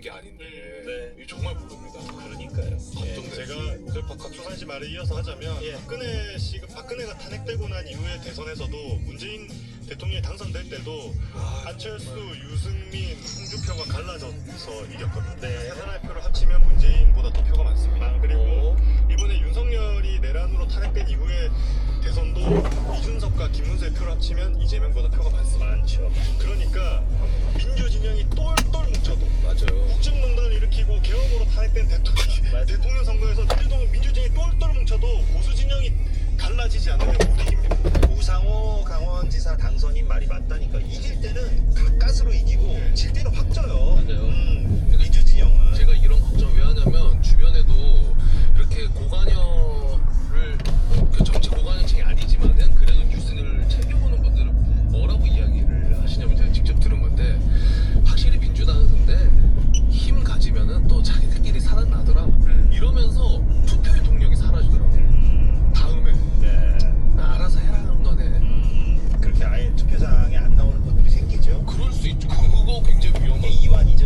게 아닌데 네. 이게 정말 모릅니다. 그러니까요. 걱정돼요. 제가 박수산 씨 말에 이어서 하자면 예. 박근혜가 탄핵되고 난 이후의 대선에서도 문재인 대통령이 당선될 때도 안철수, 유승민, 홍준표가 갈라져서 이겼거든요. 네. 세 사람의 표를 합치면 문재인보다 더 표가 많습니다. 그리고 이번에 윤석열이 내란으로 탄핵된 이후에 대선도 이준석과 김문수의 표를 합치면 이재명보다 표가 많습니다. 많죠. 그러니까 민주 진영이 똘똘 뭉쳐도 맞아요. 국정농단을 일으키고 계엄으로 탄핵된 대통령 선거에서 민주진영이 똘똘 뭉쳐도 보수 진영이 갈라지지 않으면 못 이깁니다. 우상호 강원지사 당선인 말이 맞다니까. 이길 때는 가까스로 이기고 질 때는 확 져요. 맞아요. 민주 진영은. 제가 이런 걱정 왜 하냐면 주변에도 이렇게 고관여를 정치 고관여층이 아니지만은 그래도 뉴스를 챙겨보는 분들은 뭐라고 이야기를 하시냐면 제가 직접 들은 건데 확실히 민주당은 근데 힘 가지면은 또 자기들끼리 살아나더라 이러면서 투표의 동력이 사라지더라고. 다음에 네. 알아서 해라 하는 거네. 그렇게 아예 투표장에 안 나오는 분들이 생기죠. 그럴 수 있죠. 그거 굉장히 위험한. 이완이죠.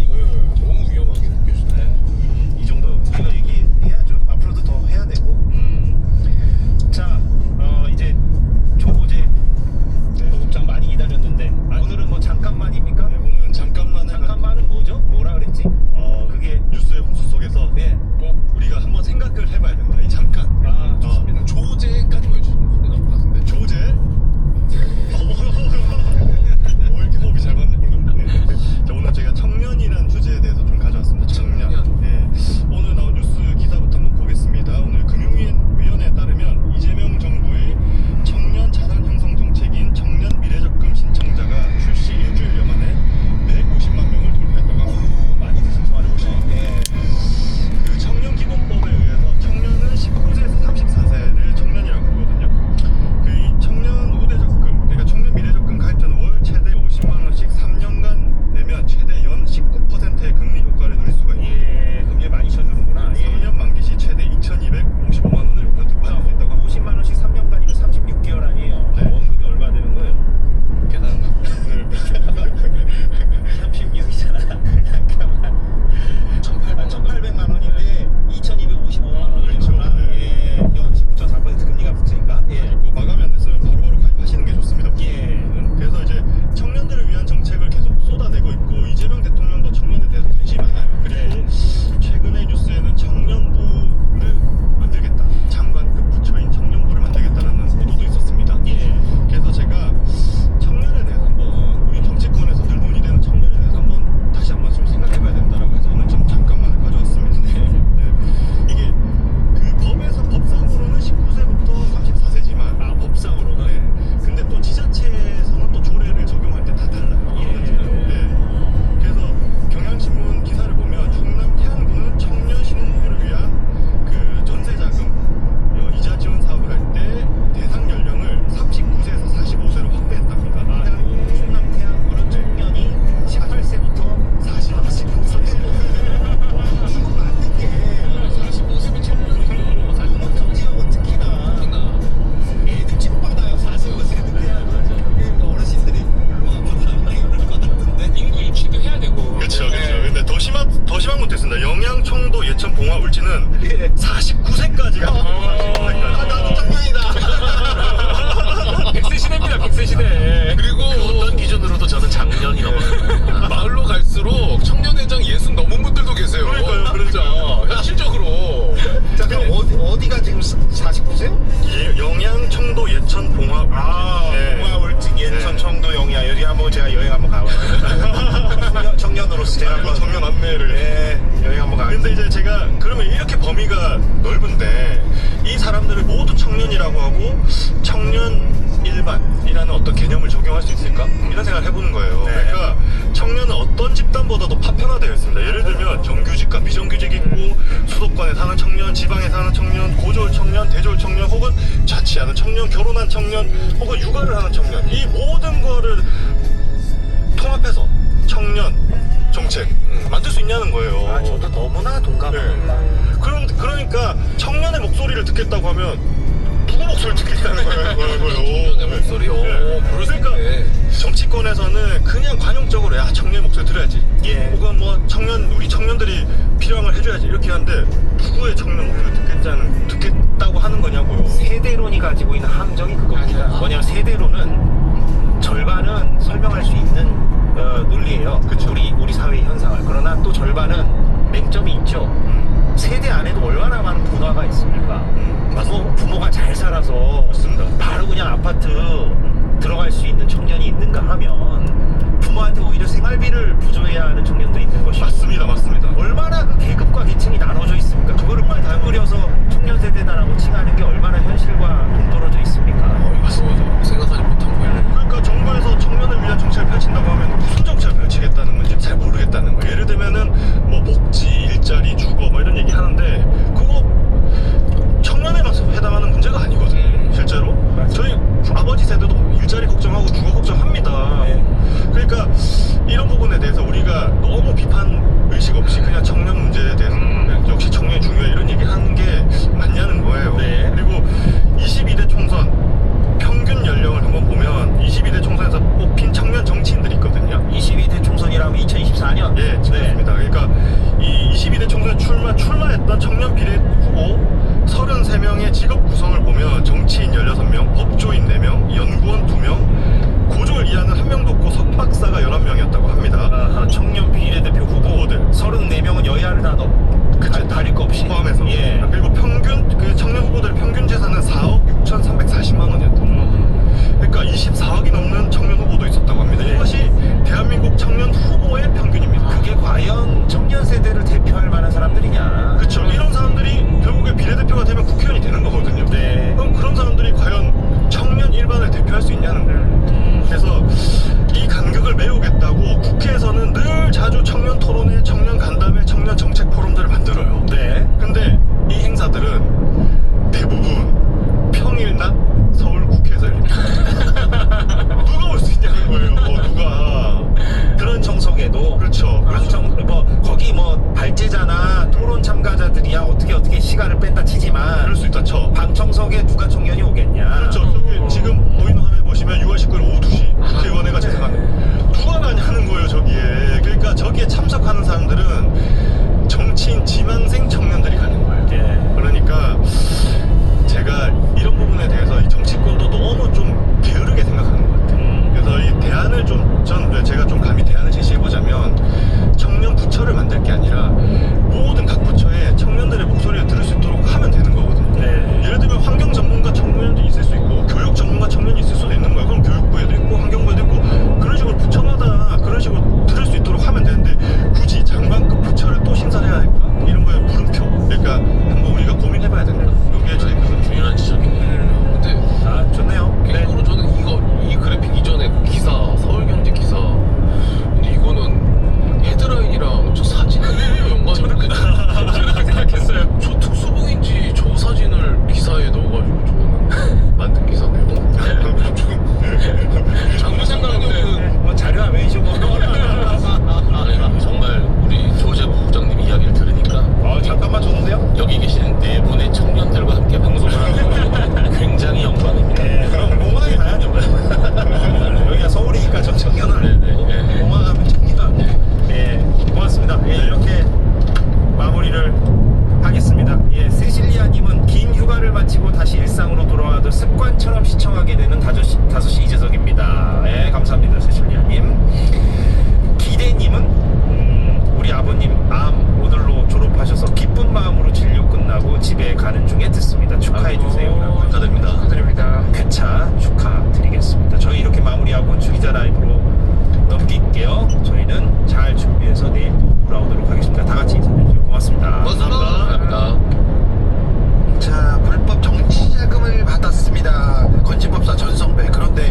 너무 위험하게 느껴지네. 이 정도 우리가 얘기해야죠. 앞으로도 더 해야 되고. 자, 이제 조고제 보국장 많이 기다렸는데 오늘은 뭐 잠깐만입니까? 오늘은 잠깐만은 뭐죠? 뭐라 그랬지? 그게 뉴스의 홍수 속에서 네. 꼭 우리가 한번 생각을 해봐야 된다. 이 잠깐. 좋습니다. 조제까지만 해주시면 소리 나올 것 같은데. 조제. 이렇게 호흡이 잘 맞네 모르겠네. 자, 오늘 제가 청년이라는 주제에 대해서 좀 가져왔습니다. 청년. 예. 오늘 나온 뉴스 기사부터 한번 보겠습니다. 오늘 금융위원회에 따르면 이재명 정부의 청년 자산 형성 정책인 청년 미래적금 신청자가 출시 일주일여 만에 150만 명을 돌파했다고 합니다. 많이 신청하는 곳이. 네. 그 청년 기본법에 의해서 청년은 19세에서 34세를 청년이라고 부르거든요. 그 이 청년 우대적금, 그러니까 청년 미래적금 가입자는 월 최대 50만 원씩 3년간 내면 최대 연 19%의 금리 효과를 누릴 수가 있고, 예, 금리 많이 쳐주는구나. 3년 만기 시 최대 2,255만 원을 납득받을 수 있다고 합니다. 50만 원씩 3년간이면 36개월 아니에요? 네. 원금이 얼마 되는 거예요? 계산을 36이잖아. 잠깐만. 1,800만 원인데 2,255만 원을 그렇죠. 줬구나. 네. 예, 연 19.4% 금리가 붙으니까. 예. 그리고 마감이 안 됐으면 바로바로 가입하시는 게 좋습니다. 예. 그래서 이제 청년들을 위한 정책을 계속 쏟아내고 있고, 이재명 대통령도 청년에 대해서 관심이 많아요. 그리고 최근의 뉴스에는 청년부를 만들겠다, 장관급 부처인 청년부를 만들겠다라는 보도도 있었습니다. 예. 그래서 제가 청년에 대해서 한번, 우리 정치권에서 늘 논의되는 청년에 대해서 한번 다시 한번 좀 생각해봐야 된다라고 해서 오늘 좀 잠깐만을 가져왔습니다. 이게 그 법상으로는 19세부터 34세지만 법상으로는? 네. 근데 또 지자체에서는 또 조례를 적용할 때 다 달라요. 예. 네. 그래서 경향신문 기사를 보면 충남 태안군은 청년 신혼부부를 위한 그 전세자금 이자 지원 사업을 할 때 대상 연령을 39세에서 45세로 확대했답니다. 충남 태안군은 청년이 18세부터 49세. 이거 맞는 게 45세면 청년이고 농촌 지역은 특히나 애들 찐빠다요. 45세는 태안은. 어르신들이 일로 와봐. 이럴 것 같은데. 인구 유치도 해야 되고. 그렇죠. 근데 더 심한 것도 있습니다. 영양, 청도, 예천, 봉화, 울진은 예. 49세까지가. 나도 청년이다. 100세 시대입니다. 100세 시대. 그리고 어떤 기준으로도 저는 장년이라고 합니다. 마을로 갈수록 청년회장 60 넘은 분들도 계세요. 그러니까요. 그렇죠. 현실적으로. 자, 그럼 어디가 지금 49세? 영양, 청도, 예천, 봉화, 울진. 봉화, 울진, 예천, 청도, 영야. 여기 한번 제가 여행 한번 가봐요. 청년으로서 제가 한번 청년 안내를. 네, 여행 한번 가요. 근데 이제 제가 그러면 이렇게 범위가 넓은데 이 사람들을 모두 청년이라고 하고 청년 일반이라는 어떤 개념을 적용할 수 있을까? 이런 생각을 해보는 거예요. 네. 그러니까 청년은 어떤 집단보다도 파편화되어 있습니다. 예를 들면 정규직과 비정규직이 있고, 수도권에 사는 청년, 지방에 사는 청년, 고졸 청년, 대졸 청년, 혹은 자취하는 청년, 결혼한 청년, 혹은 육아를 하는 청년, 이 모든 거를 통합해서 청년 정책 만들 수 있냐는 거예요. 저도 너무나 동감합니다. 그러니까 청년의 목소리를 듣겠다고 하면 누구 목소리를 듣겠다는 거예요. 청년의 목소리. 그럴 수 그러니까 있네. 정치권에서는 그냥 관용적으로 야 청년 목소리 들어야지. 예. 혹은 뭐 우리 청년들 해줘야지 이렇게 하는데 누구의 청년 목소리를 듣겠다고 하는 거냐고요. 세대론이 가지고 있는 함정이 그겁니다. 뭐냐면 세대론은 절반은 설명할 수 있는 논리예요. 그쵸. 우리 사회의 현상을. 그러나 또 절반은 맹점이 있죠. 세대 안에도 얼마나 많은 분화가 있습니까? 부모가 잘 살아서 맞습니다. 바로 그냥 아파트 들어갈 수 있는 청년이 있는가 하면 부모한테 오히려 생활비를 부조해야 하는 청년도 있는 것이고 맞습니다. 얼마나 그 계급과 계층이 나눠져 있습니까? 그거를 다 그려서 청년 세대다라고 칭하는 게 얼마나 현실과 동떨어져 있습니까? 맞습니다. 생각하지 못한 거예요. 그러니까 정부에서 청년을 위한 정책을 펼친다고 하면 무슨 정책을 펼치겠다는 건지 잘 모르겠다는 거예요. 예를 들면은 뭐 복지, 일자리, 주거 뭐 이런 얘기 하는데 그거 청년에만 해당하는 문제가 아니거든요. 실제로 저희 아버지 세대도 일자리 걱정하고 주거 걱정합니다. 네. 그러니까 이런 부분에 대해서 우리가 너무 비판 의식 없이 그냥 청년 문제에 대해서 역시 청년이 중요해 이런 얘기 하는 게 맞냐는 거예요. 네. 그리고 22대 총선 평균 연령을 한번 보면 22대 총선에서 뽑힌 청년 정치인들이 있거든요. 22대 총선이라면 2024년. 예, 맞습니다. 그러니까 이 22대 총선에 출마했던 청년 비례 후보 33명의 직업 구성을 보면 정치인 16명, 법조인 4명, 연구원 2명, 고졸 이하는 1명도 없고 석박사가 11명이었다고 합니다. 아하, 청년 비례대표 후보들 34명은 여야를 다 가릴 거 없이 포함해서. 예. 그리고 평균 그 청년 후보들 평균 재산은 4억 6,340만 원이었던 거예요. 그러니까 24억이 넘는 청년 후보도 있었다고 합니다. 네. 이것이 대한민국 청년 후보의 평균입니다. 그게 과연 청년 세대를 대표할 만한 사람들이냐? 그렇죠. 이런 사람들이 결국에 비례대표가 되면 국회의원이 되는 거거든요. 네. 그럼 그런 사람들이 과연 청년 일반을 대표할 수 있냐는 거예요. 그래서 이 간극을 메우겠다고 국회에서는 늘 자주 청년 토론회, 청년 간담회, 청년 정책 포럼들을 만들어요. 네. 근데 이 행사들은 대부분 평일낮 서울 국회에서 열립니다. 누가 올 수 있냐는 거예요. 누가. 그런 청석에도 그렇죠. 거기 뭐 발제자나 토론 참가자들이야 어떻게 시간을 뺀다 치지만 그럴 수 있다 쳐. 방청석에 누가 청년이 오겠냐? 그렇죠. 저기 지금 보이는 화면 보시면 6월 19일 오후 2시 국회의원회가 재생합니다. 누가 가냐는 거예요 저기에. 그러니까 저기에 참석하는 사람들은 정치인 지망생 청년들이 가는 거예요. 예. 그러니까 제가 이런 부분에 대해서 이 정치권도 너무 좀 게으르게 생각하는 것 같아요. 그래서 이 대안을 제가 좀 감히 대안을 제시해보자면 청년 부처를 만들 게 아니라 모든 각 부처에 청년들의 목소리를 들을 수 있도록 하면 되는 거거든요. 네. 예를 들면 환경 전문가 청년도 있을 수 있고 교육 전문가 청년이 있을 수도 있는 거예요. 그럼 교육부에도 있고 환경부에도 있고 그런 식으로 부처마다 그런 식으로 들을 수 있도록 하면 되는데 굳이 장관급 부처를 또 신설해야 할까? 이런 거에 물음표. 그러니까 한번 우리가 고민해봐야 된다. 이게 저희 그 중요한 지적이네요. 근데 아 좋네요. 네. 개인적으로 저는 이 그래픽 이전에 그 기사, 서울경제 기사, 근데 이거는 헤드라인이랑 저 사진은 전혀 연관이 없는데 저는 그렇게 생각했어요. 저 특수부인지 저 사진을 기사에 넣어가지고 저는 만든 기사네요. 장부 생각은 뭐 자료화면 이슈고. 아니 정말 우리 조재부 부장님 이야기를 들으니까 잠깐만 좋은데요? 여기 계시는 네 분의 청년들과 함께 방송을 하는 게 굉장히 영광입니다. 네. 그럼 공항에 가야죠. 여기가 서울이니까 저 청년을 네. 공항 가면 청년. 네. 고맙습니다. 예, 이렇게 마무리를 하겠습니다. 예, 세실리아님은 긴 휴가를 마치고 다시 일상으로 돌아와도 습관처럼 시청하게 되는 5시 이재석입니다. 예, 감사합니다, 세실리아님. 기대님은 우리 아버님 암 오늘로 졸업하셔서 기쁜 마음으로 진료 끝나고 집에 가는 중에 듣습니다. 축하해주세요. 축하드립니다. 축하드립니다. 쾌차 축하드리겠습니다. 저희 이렇게 마무리하고 주기자 라이브로 넘길게요. 저희는 잘 준비해서 내일 또 돌아오도록 하겠습니다. 다 같이 인사드리죠. 고맙습니다. 감사합니다. 자, 불법 정치 자금을 받았습니다. 건진법사 전성배. 그런데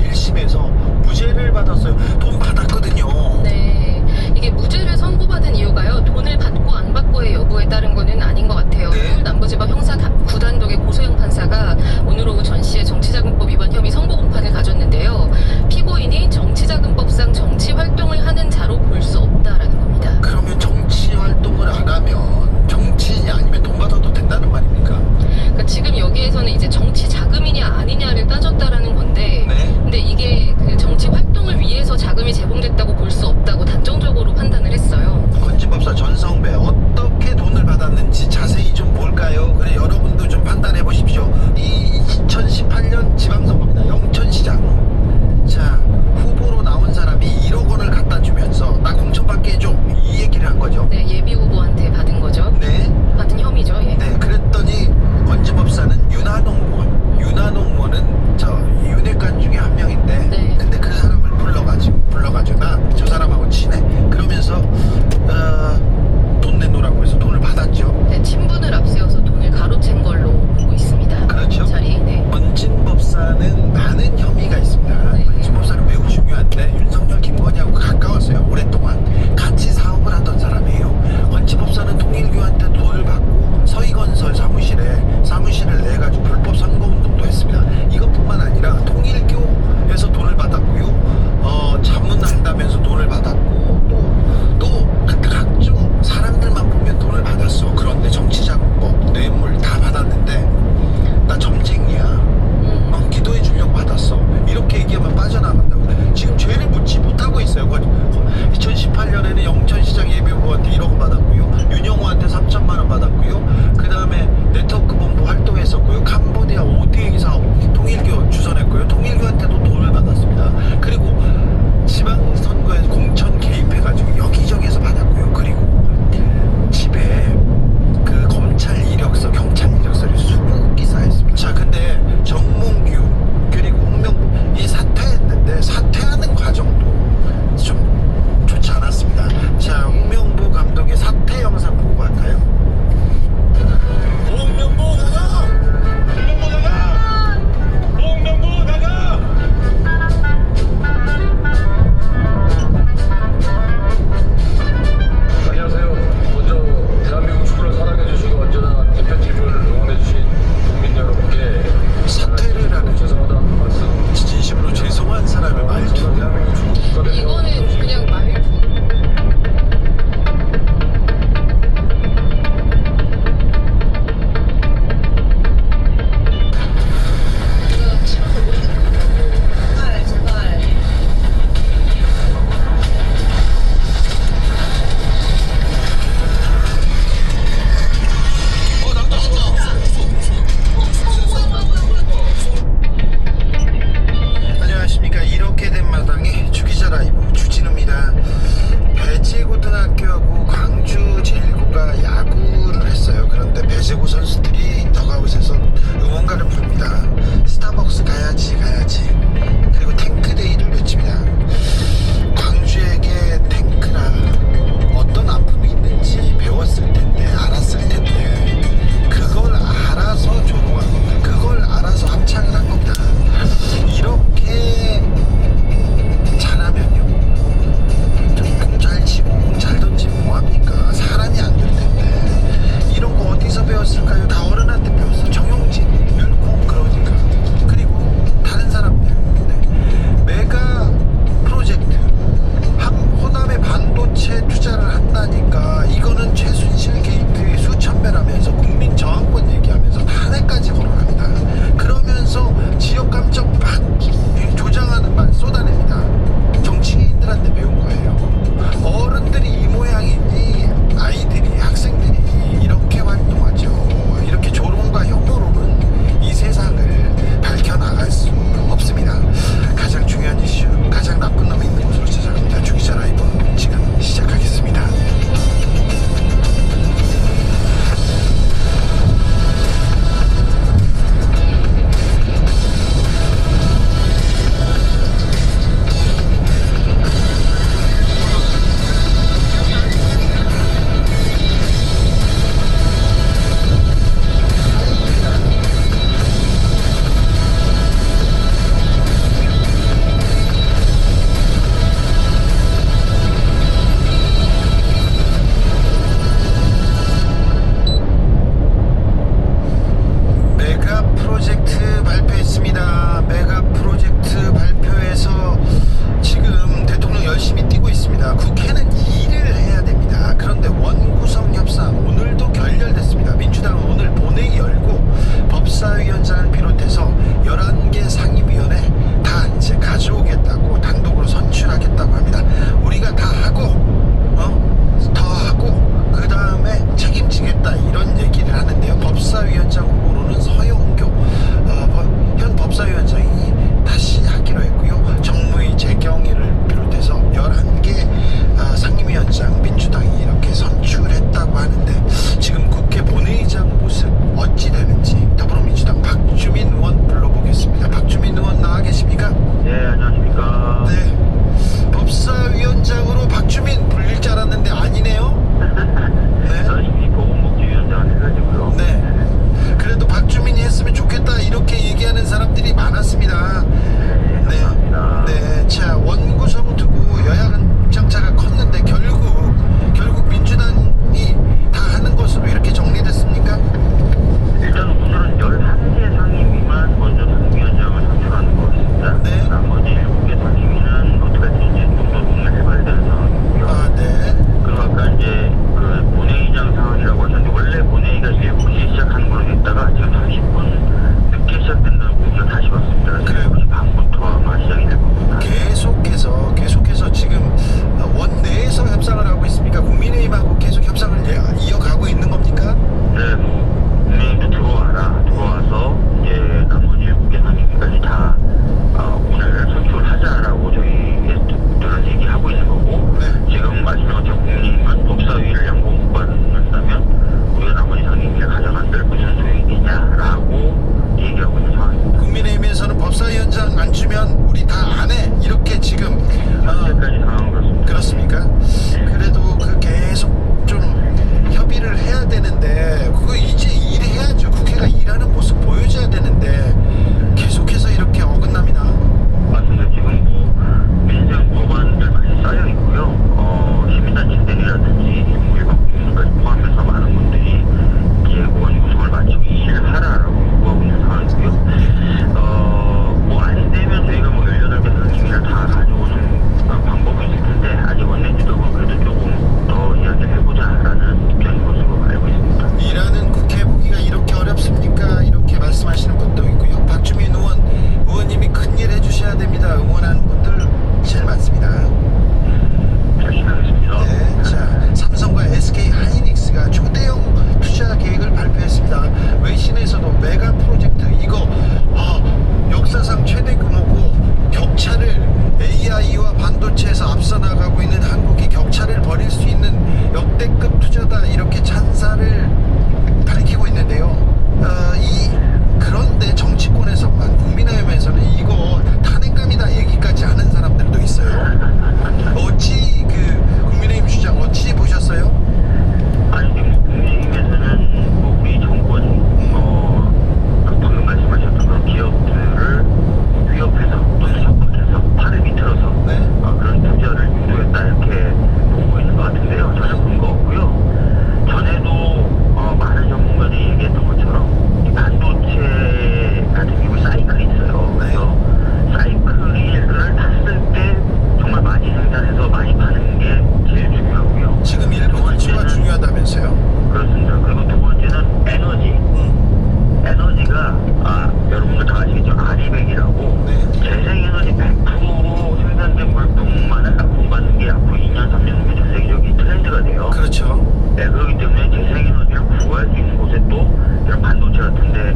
반도체 같은데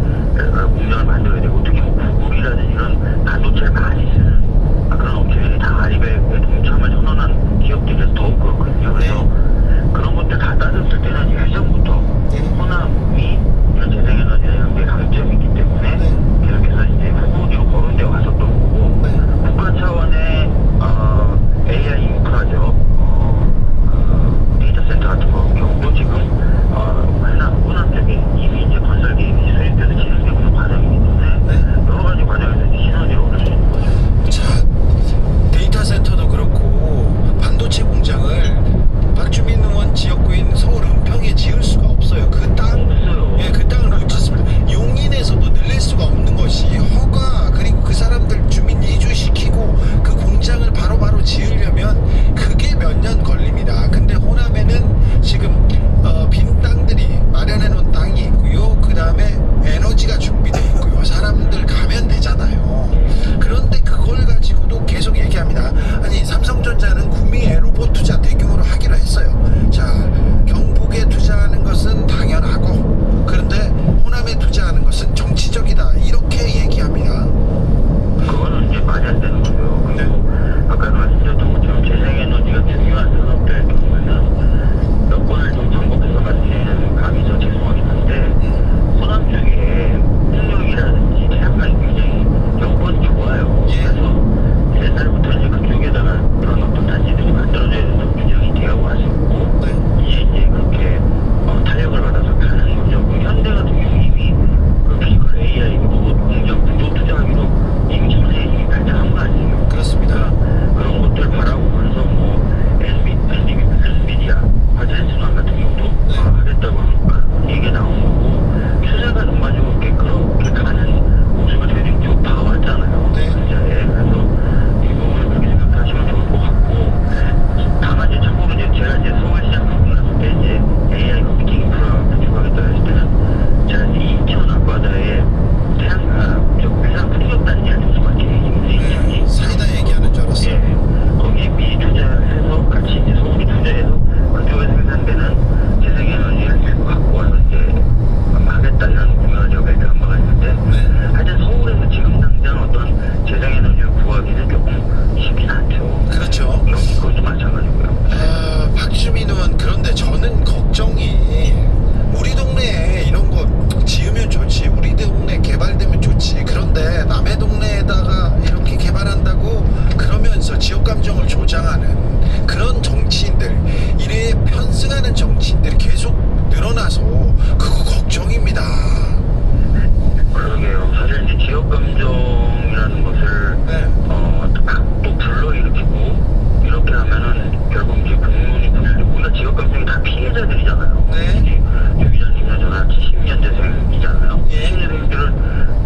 공장을 만들어야 되고, 특히 뭐 구글이라든지 이런 반도체를 많이 쓰는 그런 업체들이 다 아리백에 동참을 선언한 기업들이라서 더욱 그렇거든요. 그래서 그런 것들 다 따졌을 때는 예전부터 호남이 이런 재생에너지나 이런 데 강점이 있기 때문에 계속해서 이제 후보지로 거론되어 왔었던 거고, 국가 차원의 AI 인프라죠. 데이터 센터 같은 경우도 지금 호남 쪽에 이미 이제 건설 계획이 수립돼서 진행되고 있는 과정이기 때문에 여러 가지 과정에서 이제 시너지를 얻을 수 있는 거죠. 자, 데이터 센터도 그렇고 반도체 공장을 박주민 의원 지역구인 서울 은평에 지을 수가 없어요. 그 땅을 못 짓습니다. 용인에서도 늘릴 수가 없는 것이 허가, 그리고 그 사람들 주민 이주시키고 그 공장을 바로바로 지으려면 그게 몇 년 걸립니다. 근데 호남에는 지금 빈 땅들이 마련해 놓은 땅이 있고요. 그 다음에 에너지가 준비되어 있고요. 사람들 가면 되잖아요. 그런데 그걸 가지고도 계속 얘기합니다. 아니, 삼성전자는 구미에 로봇 투자 대규모로 하기로 했어요. 자, 경북에 투자하는 것은 당연하고, 그런데 호남에 투자하는 것은 정치적이다, 이렇게 얘기합니다. 그거는 이제 말이 안 되는 거죠. 그리고 아까 말씀드렸던 것처럼 재생에너지가 중요한 산업들 경우에는 여건을 좀 반복해서 말씀드리는 감이 좀 죄송하긴 한데, 호남 쪽에 풍력이라든지 태양광이 굉장히 여건이 좋아요. 그래서 옛날부터 이제 그쪽에다가 그런 어떤 단지들이 만들어져야 된다고 규정이 되어 왔었고, 이제 그렇게 탄력을 받아서 가는 거죠. 그 현대 같은 경우 이미 그 피지컬 AI 로봇 공장 구조 투자하기로 이미 전에 이미 발전한 거 아니에요. 그렇습니다. 그런 것들 바라보면서 뭐 엔비디아 화재수단 같은 경우도 하겠다고 얘기가 나온 거고, 추세가 전반적으로 그렇게 가는 모습을 저희들이 쭉 봐왔잖아요. 현재에. 그래서 이 부분을 그렇게 생각하시면 좋을 것 같고, 다만 이제 참고로 이제 제가 이제 서울시장 방문 갔을 때 이제 AI 커뮤니티 인프라 구축하겠다 했을 때는 제가 이제 인천 앞바다에 위상 풍력 단지를 조성할 계획인데, 사이다 얘기하는 줄 알았어요. 거기에 미리 투자해서 같이 이제 서울이 투자해서 그쪽에 생산되는 재생에너지를 일부 갖고 와서 이제 하겠다 이런 공약을 제가 발표한 바가 있는데, 하여튼 서울에서 지금 당장 어떤 재생에너지를 구하기는 조금 쉽진 않죠. 그렇죠. 그것도 마찬가지고요. 박주민 의원, 그런데 저는 걱정이, 우리 동네에 이런 거 지으면 좋지, 우리 동네 개발되면 좋지, 그런데 남의 동네에다가 이렇게 개발한다고 그러면서 지역 감정을 조장하는 그런 정치인들, 이래 편승하는 정치인들이 계속 늘어나서 그거 걱정입니다. 그러게요. 사실 이제 지역 감정이라는 것을 또 불러일으키고 이렇게 하면은 결국 이제 국민이 분열되고, 우리가 지역 감정이 다 피해자들이잖아요. 조 기자님이나 저나 70년대생이잖아요. 70년대생들은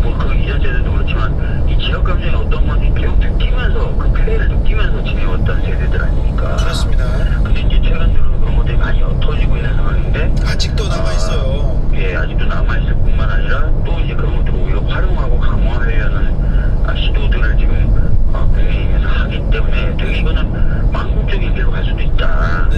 뭐 그 이전 세대도 그렇지만 이 지역 감정이 어떤 건지 계속 느끼면서 그 피해를 느끼면서 지내왔던 세대들 아닙니까? 그렇습니다. 근데 이제 최근 들어 그런 것들이 많이 옅어지고 있는 상황인데, 아직도 남아있어요. 아직도 남아있을 뿐만 아니라 또 이제 그런 것들을 오히려 활용하고 강화하려는 시도들을 지금 국민의힘에서 하기 때문에 되게 이거는 망국적인 길로 갈 수도 있다.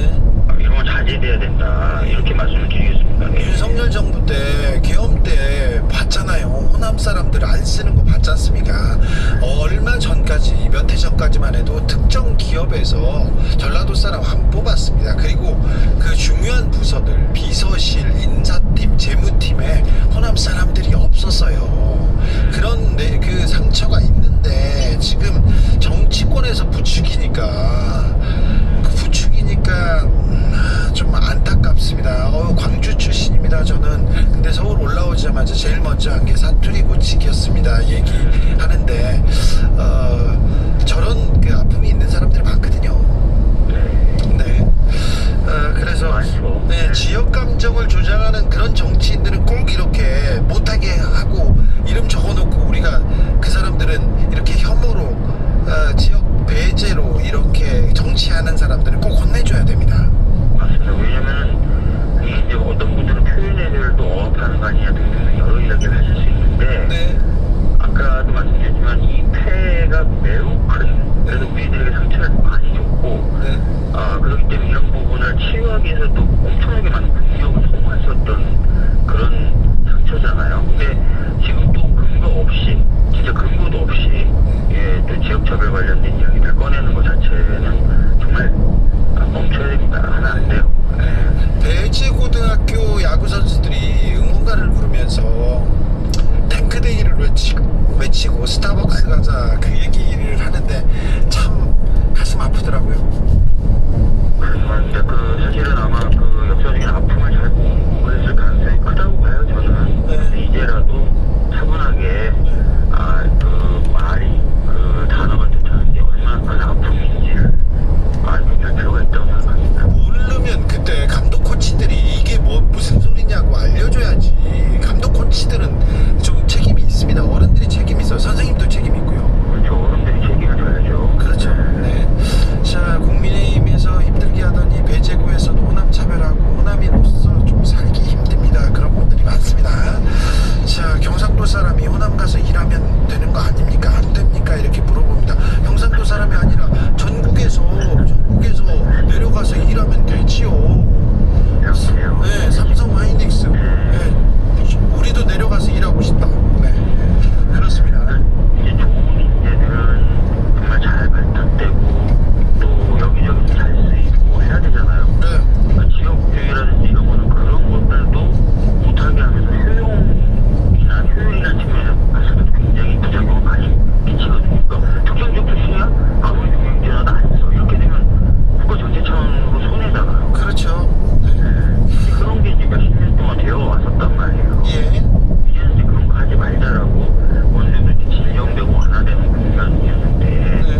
이런 건 자제돼야 된다. 이렇게 말씀을 드리겠습니다. 윤석열 정부 때 계엄 때 봤잖아요. 호남 사람들 안 쓰는 거 봤지 않습니까? 얼마 전까지, 몇 해 전까지만 해도 특정 기업에서 전라도 사람 안 뽑았습니다. 그리고 그 중요한 부서들, 비서실, 인사팀, 재무팀에 호남 사람들이 없었어요. 그런 그 상처가 있는데 지금 정치권에서 부추기니까 좀 안타깝습니다. 광주 출신입니다, 저는. 근데 서울 올라오자마자 제일 먼저 한 게 사투리 고치기였습니다, 얘기하는데 저런 그 아픔이 있는 사람들이 많거든요. 그래서 지역 감정을 조장하는 그런 정치인들은 꼭 이렇게 못하게 하고 이름 적어놓고, 우리가 그 사람들은 이렇게 혐오로 지역 배제로 이렇게 정치하는 사람들은 꼭 혼내줘야 됩니다. 맞습니다. 왜냐면은 이게 이제 어떤 분들은 표현의 자유를 억압하는 거 아니냐 등등 여러 이야기를 하실 수 있는데, 아까도 말씀드렸지만 이 폐해가 매우 큰, 그래서 우리들에게 상처를 많이 줬고, 그렇기 때문에 이런 부분을 치유하기 위해서 또 엄청나게 많은 국력을 소모했었던 마시고 스타벅스 가자 그 얘기를 하는데 참 가슴 아프더라고요. 근데 사실은 아마 그 역사적인 아픔을 잘 공부했을 가능성이 크다고 봐요, 저는. 네. 근데 이제라도 차분하게, 그 말이, 그 단어가 뜻하는 게 얼마나 큰 아픔인지를 알고 될 필요가 있다고 생각합니다. 모르면 그때 감독 코치들이 이게 뭐 무슨 소리냐고 알려줘야지. 감독 코치들은 좀 책임이 있습니다. 어른들이 책임이 있어요. 선생님도 책임이 있고요. 그렇죠. 어른들이 책임을 져야죠. 그렇죠. 네. 자, 국민의힘에서 힘들게 하더니 배제구에서도 호남 차별하고 호남인으로서 좀 살기 힘듭니다. 그런 분들이 많습니다. 자, 경상도 사람이 호남 가서 일하면 되는 거 아닙니까? 안 됩니까? 이렇게 물어봅니다. 경상도 사람이 아니라 전국에서 내려가서 일하면 되지요. 그렇군요. 네, 삼성 하이닉스. 네, 우리도 내려가서 일하고 싶다. 네, 그렇습니다. 이제 좋은 인재들은 정말 잘 발탁되고 또 여기저기 잘 쓰이고 해야 되잖아요. 네. 그러니까 지역주의라든지 이런 거는 그런 것들도 못하게 하면서 효율이라는 측면에서 봤을 때도 굉장히 부작용을 많이 끼치거든요. 그러니까 특정 지역 출신이야? 아무리 경쟁자도 안 써. 이렇게 되면 국가 전체 차원으로 손해잖아요. 그렇죠. 네. 그런 게 이제 몇십 년 동안 되어 왔었단 말이에요. 예. 이제는 이제 그런 거 하지 말자라고 어느 정도 이제 진정되고 완화되는 국면이었는데 네.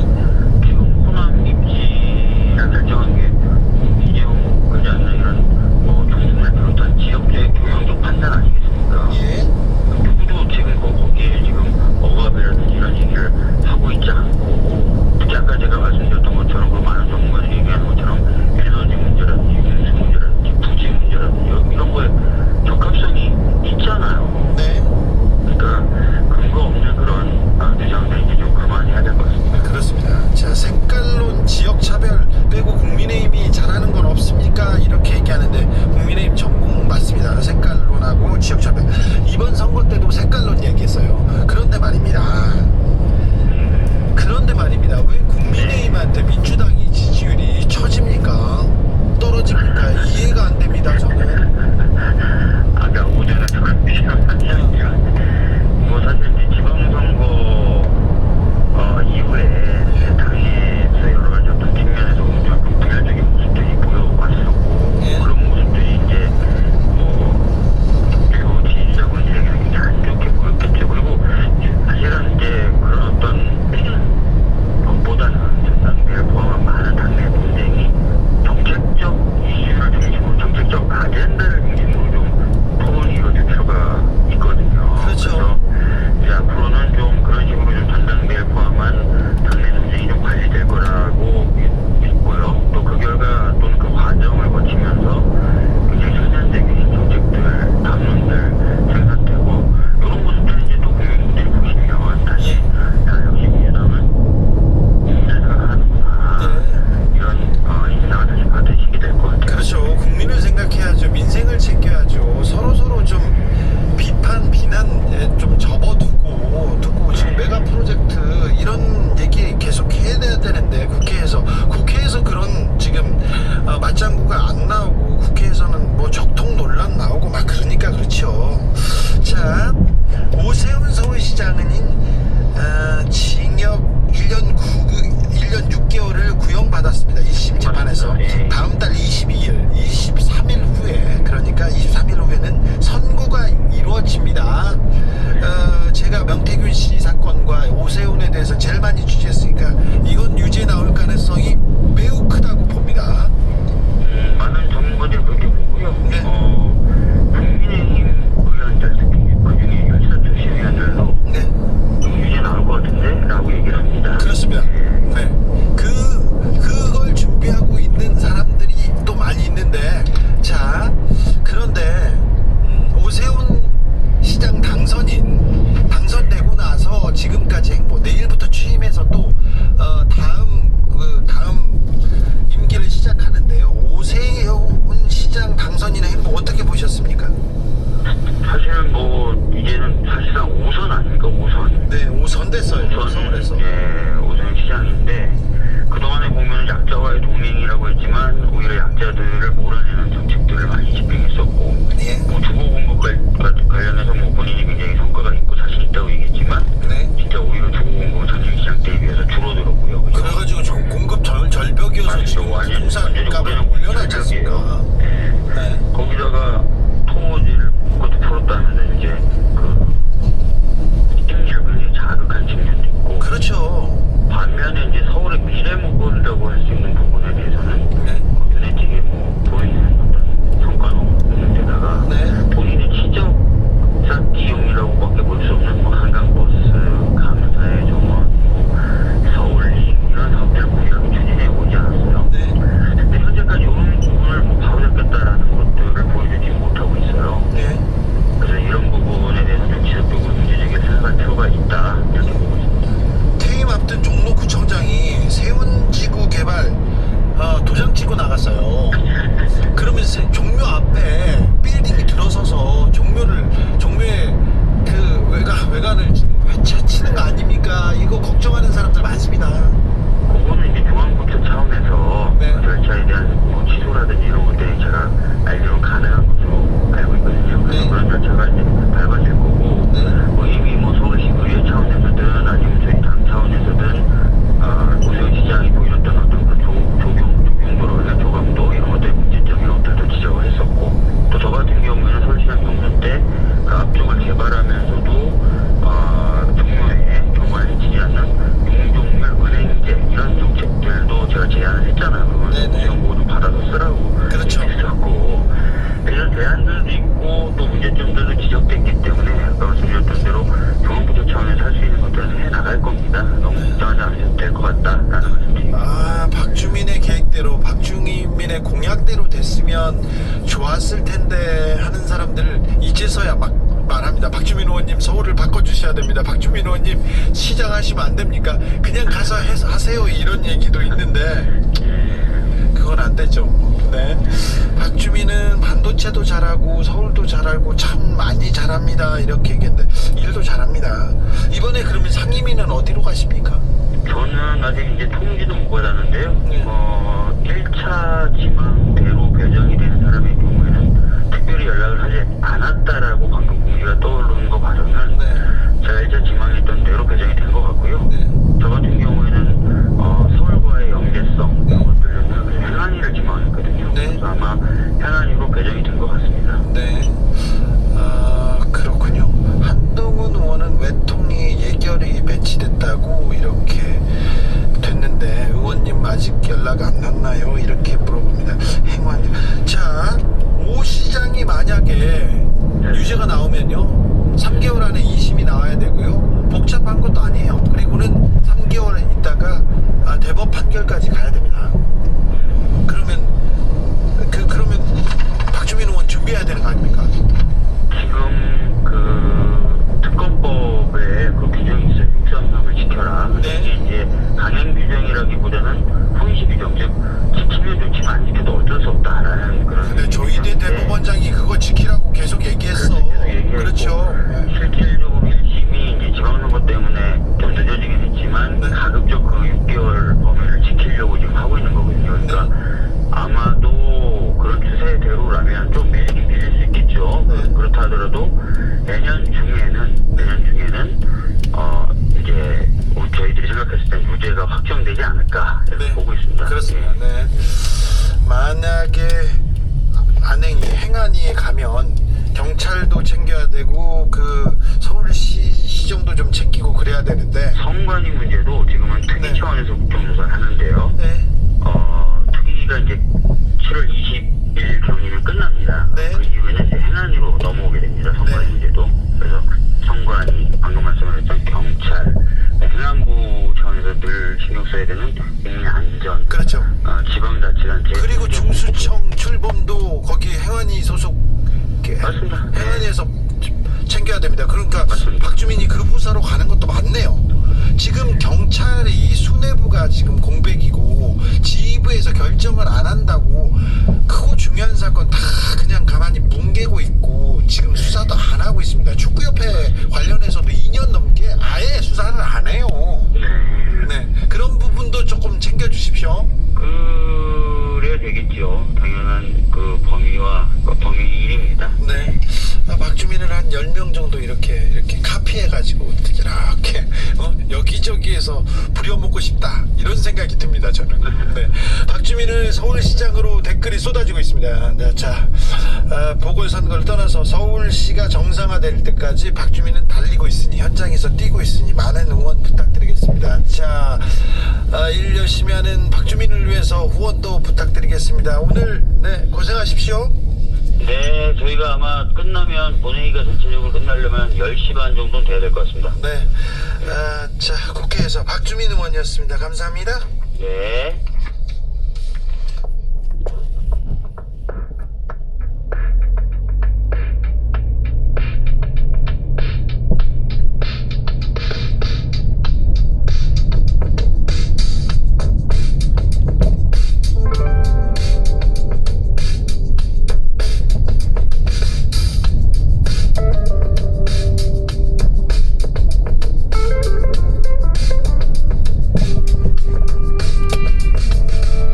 지금 호남 입지를 결정한 게 이재용 그지 않나 이런 종북을 비롯한 지역주의 경영적 판단 아니겠습니까? 예. 누구도 지금 거기에 지금 억압이라든지 이런 얘기를 하고 있지 않고 특히 아까 제가 말씀드렸던 것처럼 그 많은 전문가들이 얘기하는 것처럼 에너지 문제라든지 윤수 문제라든지 부지 문제라든지 이런 거에 적합성이 있잖아요. 네. 그러니까 근거 없는 그런 주장들 이제 좀 그만해야 될 것 같습니다. 그렇습니다. 자, 색깔론 지역 차별 빼고 국민의힘이 잘하는 건 없습니까? 이렇게 얘기하는데 국민의힘 전공 맞습니다. 색깔론하고 지역 차별. 이번 선거 때도 색깔론 얘기했어요. 그런데 말입니다. 왜 국민의힘한테 민주당이 지지율이 처집니까? 떨어집니까? 이해가 안 됩니다. 저는. 아까 오전에 저랑 비슷한 뭐 사실 이제 지방선거 이후에 당에서 여러 가지 어떤 측면에서 좀 부결적인 모습들이 보여왔었고 예. 그런 모습들이 이제 일부 지지자분들에게는 굉장히 안 좋게 보였겠죠. 그리고 사실은 이제 그런 어떤 것보다는 전당대회를 포함한 많은 당내 논쟁이 정책적 이슈를 중심으로 정책적 아젠다를 중심으로 좀 토론이 이루어질 필요가 있거든요. 그렇죠. 그래서 이제 앞으로는 좀 그런 식으로 좀 전당대회를 포함한 당내 논쟁이 좀 관리될 거라고 믿고요. 또 그 결과 또는 그 과정을 거치면서 굉장히 선전적인 정책들, 담론들 생산되고 이런 모습들을 이제 또 국민들이 보시면 다시 야 역시 민주당은 국민을 생각하는구나 이런 인상을 다시 받으시게 될 것 같아요. 그렇죠. 국민을 생각해야죠. 민생을 챙겨야죠. 서로 좀 비난에 좀 접어두고 지금 메가 프로젝트 이런 얘기 계속 해야 되는데 국회에서 그런 지금 맞장구가 안 나오고 국회에서는 뭐 적통 논란 나오고 막 그러니까 그렇죠. 자, 오세훈 서울시장은 징역 1년 6개월을 구형받았습니다. 1심 재판에서. 다음 달 23일 후에, 그러니까 23일 후에는 선고가 이루어집니다. 제가 명태균 씨 사건과 오세훈에 대해서 제일 많이 취재했으니까 이건 유죄 나올 가능성이 매우 크다고 봅니다. 많은 전문가들이 그렇게 보고요. 네. 국민의힘 의원들, 그중에 혈사조시 의원들도 네, 좀 유죄 나올 것 같은데? 라고 얘기를 합니다. 그렇습니다. 네, 그걸 준비하고 있는 사람들이 또 많이 있는데, 자, 그런데 오세훈 시장 당선되고 나서 지금까지 행보, 내일부터 취임해서 또 다음 임기를 시작하는데요. 오세훈 시장 당선인의 행보 어떻게 보셨습니까? 사실은 뭐 이제는 사실상 5선 아닙니까? 5선. 네, 5선 됐어요. 서울에서. 예, 5선 시장인데 그동안에 보면 약자와의 동맹이라고 했지만 오히려 약자들을 몰아내는 정책들을 많이 집행했었고 예. 뭐 주거 공급 관련해서 뭐 본인이 굉장히 성과가 있고 자신 있다고 얘기했지만 네. 진짜 문제점들도 지적됐기 때문에 아까 말씀드렸던 대로 중앙부처 차원에서 할 수 있는 것들은 해나갈 겁니다. 너무 걱정하지 않으셔도 될 것 같다라는 말씀드립니다. 아, 박주민의 계획대로, 박주민의 공약대로 됐으면 좋았을 텐데 하는 사람들 이제서야 막 말합니다. 박주민 의원님 서울을 바꿔주셔야 됩니다. 박주민 의원님 시장 하시면 안 됩니까? 그냥 가서 하세요. 이런 얘기도 있는데 그건 안 되죠. 네. 박주민은 반도체도 잘하고 서울도 잘하고 참 많이 잘합니다. 이렇게 얘기했는데 일도 잘합니다. 이번에 그러면 상임위는 어디로 가십니까? 저는 아직 이제 통지도 못 받았는데요. 네. 1차 지망대로 배정이 되는 사람의 경우에는 특별히 연락을 하지 않았다라고 방금 공지가 떠오르는 거 봐서는 네. 제가 1차 지망했던 대로 배정이 된 것 같고요. 네. 저 같은 경우에는 서울과의 연계성 이런 것들은 행안위를 지망했거든요. 네. 그래서 아마 행안위로 배정이 된 것 같습니다. 네. 아, 그렇군요. 한동훈 의원은 외통위 예결위 배치됐다고 이렇게 됐는데 의원님 아직 연락 안 왔나요? 이렇게 물어봅니다. 행관님. 자, 오 시장이 만약에 유죄가 나오면요 3개월 안에 2심이 나와야 되고요. 복잡한 것도 아니에요. 그리고는 3개월 있다가 대법 판결까지 가야 됩니다. 그러면 박주민 의원 준비해야 되는 거 아닙니까? 지금 그 특검법에 그 규정이 있어요. 633을 지켜라. 근데 네. 이게 이제 강행 규정이라기보다는 훈시 규정, 즉 지키면 좋지만 안 지켜도 어쩔 수 없다라는 그런. 근데 조희대 대법원장이 그거 지키라고 계속 얘기했어. 그렇죠. 네. 실질적으로 1심이 이제 지방선거 때문에 좀 늦어지긴 했지만 네. 가급적 그 6개월 범위를 지키려고 지금 하고 있는 거거든요. 그러니까 아마도 그런 추세대로라면 좀 밀리긴 밀릴 수 있겠죠. 네. 그렇다 하더라도 내년 중에는 이제 저희들이 생각했을 때 유죄가 확정되지 않을까 이렇게 네. 보고 있습니다. 그렇습니다. 네. 만약에 안행이 행안위에 가면 경찰도 챙겨야 되고 그 서울시 시정도 좀 챙기고 그래야 되는데. 성관이 문제도 지금은 특위 네. 차원에서 국정조사를 하는데요. 네. 특위가 이제 7월 20일 경위는 끝납니다. 네. 그 이후에는 이제 행안위로 넘어오게 됩니다. 성관 네. 문제도. 그래서 성관이 방금 말씀하셨던 경찰, 행안부 차원에서 늘 신경 써야 되는 국민 안전, 그렇죠. 지방자치단체, 그리고 중수청 출범도 거기 행안위 소속 맞습니다. 행안위에서 챙겨야 됩니다. 그러니까 맞습니다. 박주민이 그 부서로 가는 것도 맞네요. 지금 경찰이 수뇌부가 지금 공백이고 지휘부에서 결정을 안 한다고 크고 중요한 사건 다 그냥 가만히 뭉개고 있고 지금 수사도 안 하고 있습니다. 축구협회 관련해서도 2년 넘게 아예 수사를 안 해요. 네, 그런 부분도 조금 챙겨주십시오. 그래야 되겠죠. 당연한 그 범위와 범위 일입니다. 네. 박주민을 한 10명 정도 이렇게 카피해가지고 이렇게 여기저기에서 부려먹고 싶다 이런 생각이 듭니다. 저는. 네. 박주민을 서울시장으로 댓글이 쏟아지고 있습니다. 네, 자, 보궐선거를 떠나서 서울시가 정상화될 때까지 박주민은 달리고 있으니 현장에서 뛰고 있으니 많은 응원 부탁드리겠습니다. 자, 일 열심히 하는 박주민을 위해서 후원도 부탁드리겠습니다. 오늘 네 고생하십시오. 네, 저희가 아마 끝나면 본회의가 전체적으로 끝나려면 10시 반 정도는 돼야 될 것 같습니다. 네. 자, 국회에서 박주민 의원이었습니다. 감사합니다. 네.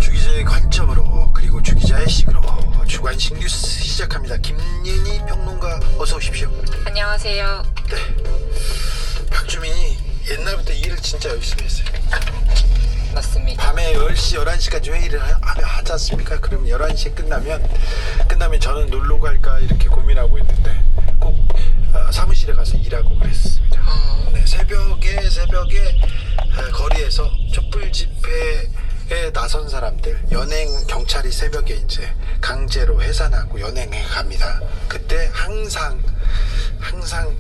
주기자의 관점으로 그리고 주기자의 식으로 주간식 뉴스 시작합니다. 김예니 평론가 어서 오십시오. 안녕하세요. 네. 박주민이 옛날부터 일을 진짜 열심히 했어요. 맞습니다. 밤에 10시, 11시까지 회의를 하지 않습니까? 그럼 11시에 끝나면 저는 놀러 갈까 이렇게 고민하고 있는데 꼭 사무실에 가서 일하고 그랬습니다. 네, 새벽에 거리에서 촛불 집회에 나선 사람들 연행 경찰이 새벽에 이제 강제로 해산하고 연행해 갑니다. 그때 항상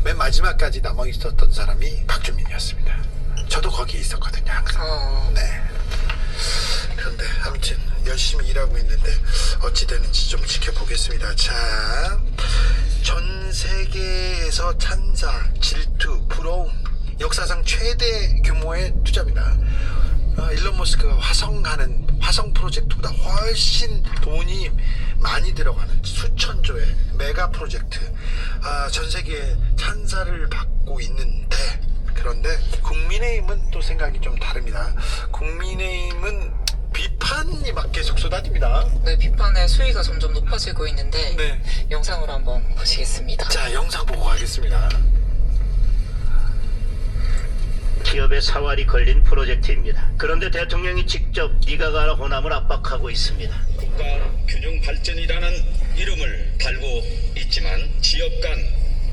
맨 마지막까지 남아 있었던 사람이 박주민이었습니다. 저도 거기에 있었거든요, 항상. 네. 그런데 아무튼 열심히 일하고 있는데 어찌 되는지 좀 지켜보겠습니다. 자, 전 세계에서 찬사, 질투, 부러움, 역사상 최대 규모의 투자입니다. 일론 머스크가 화성 프로젝트보다 훨씬 돈이 많이 들어가는 수천조의 메가 프로젝트, 전 세계에 찬사를 받고 있는데, 그런데 국민의힘은 또 생각이 좀 다릅니다. 국민의힘은 비판이 막 계속 쏟아집니다. 네, 비판의 수위가 점점 높아지고 있는데 네. 영상으로 한번 보시겠습니다. 자, 영상 보고 가겠습니다. 기업의 사활이 걸린 프로젝트입니다. 그런데 대통령이 직접 네가 가라 호남을 압박하고 있습니다. 국가 균형 발전이라는 이름을 달고 있지만 지역 간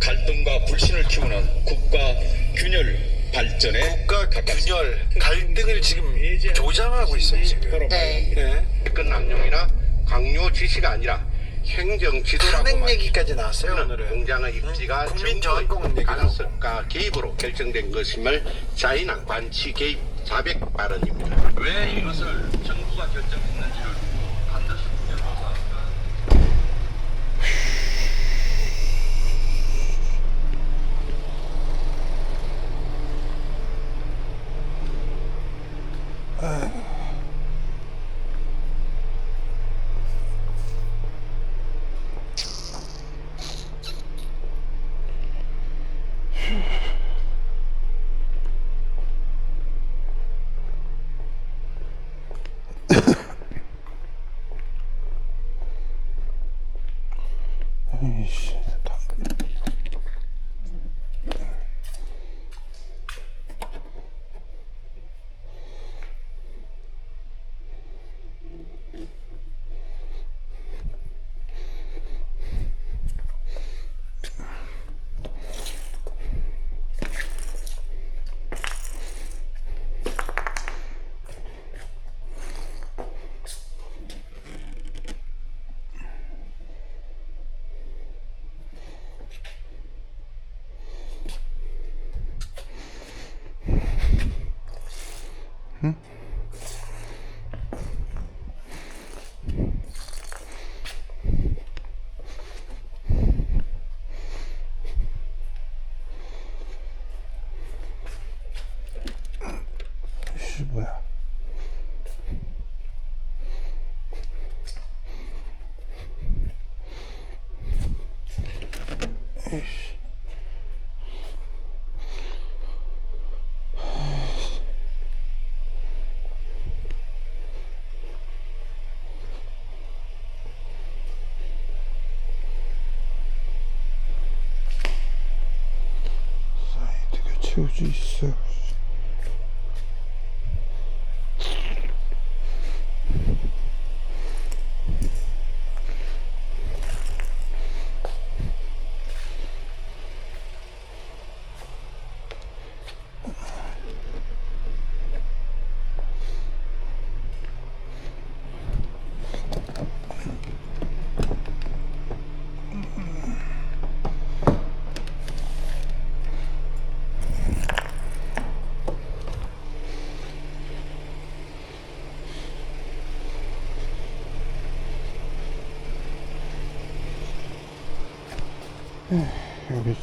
갈등과 불신을 키우는 국가 균열 발전에 국가 균열, 갈등을 지금 조장하고 있어요, 지금. 네. 네. 남용이나 강요 지시가 아니라 행정 지도라고 탄핵 얘기까지 나왔어요, 말하는 오늘은. 공장의 입지가 국민 정부의 저항권 얘기 나오고. 간섭과 개입으로 결정된 것임을 자인한 관치 개입 자백 발언입니다. 왜 이것을 정부가 결정했는지를 반드시 조사합니다. 뭐야? 사이드가 채워져 있어. 여기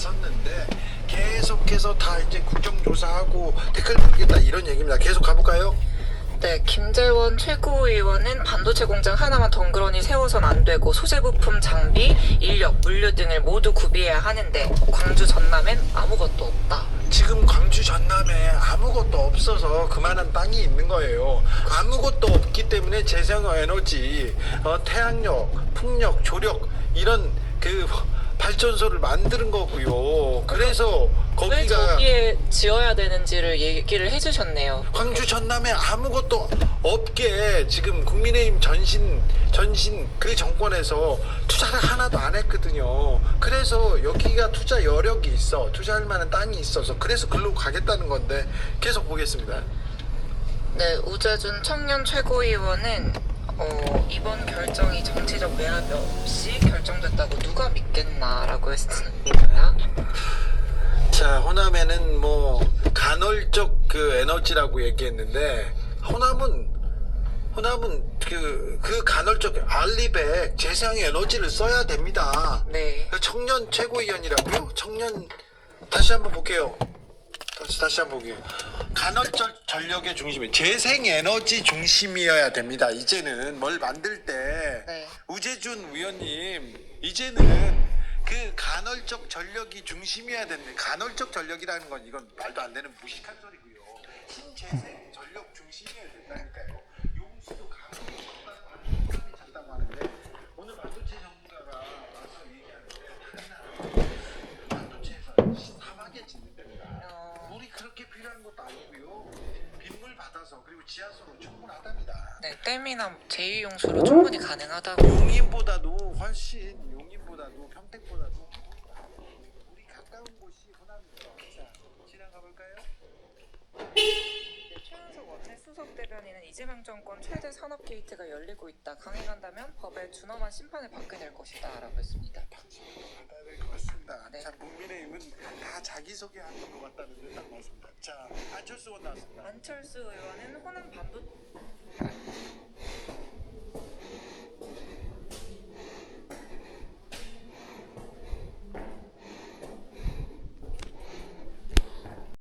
나섰는데 계속해서 다 이제 국정조사하고 댓글 달겠다 이런 얘기입니다. 계속 가볼까요? 네, 김재원 최고위원은 반도체 공장 하나만 덩그러니 세워선 안 되고 소재 부품, 장비, 인력, 물류 등을 모두 구비해야 하는데 광주 전남엔 아무것도 없다. 지금 광주 전남에 아무것도 없어서 그만한 땅이 있는 거예요. 아무것도 없기 때문에 재생에너지, 태양력, 풍력, 조력 이런 그 발전소를 만드는 거고요. 그래서 왜 거기가 저기에 지어야 되는지를 얘기를 해주셨네요. 광주 전남에 아무것도 없게 지금 국민의힘 전신 그 정권에서 투자를 하나도 안 했거든요. 그래서 여기가 투자 여력이 있어, 투자할 만한 땅이 있어서 그래서 글로 가겠다는 건데 계속 보겠습니다. 네, 우재준 청년 최고위원은 이번 결정이 정치적 외압이 없이 결정됐다고 누가 믿겠나라고 했습니다. 자, 호남에는 뭐 간헐적 그 에너지라고 얘기했는데 호남은 그 간헐적 알리백 재생 에너지를 써야 됩니다. 네. 청년 최고위원이라고요? 청년 다시 한번 볼게요. 다시 한번 볼게요. 간헐적 전력의 중심이 재생 에너지 중심이어야 됩니다. 이제는 뭘 만들 때 네. 우재준 의원님 이제는 그 간헐적 전력이 중심이어야 되는데 간헐적 전력이라는 건 이건 말도 안 되는 무식한 소리고요. 신재생 전력 중심이어야 된다니까요. 용수도 강하게 찾다고 하는데 오늘 반도체 전문가가 와서 얘기하는데 반도체에서 사막에 짓는 데입니다. 물이 그렇게 필요한 것도 아니고요. 빗물 받아서 그리고 지하수로 충분하답니다. 네, 댐이나 제2용수로 충분히 가능하다고. 용인보다도 훨씬 평택보다도 우리 가까운 곳이 호남입니다. 자, 지나가 볼까요? 네, 최은석 원내수석 대변인은 이재명 정권 최대 산업 게이트가 열리고 있다. 강행한다면 법에 준엄한 심판을 받게 될 것이다 라고 했습니다. 받아야 될 것 같습니다. 네. 자, 국민의힘은 다 자기소개하는 것 같다는 데 딱 맞습니다. 자, 안철수 의원 나왔습니다. 안철수 의원은 호남 반도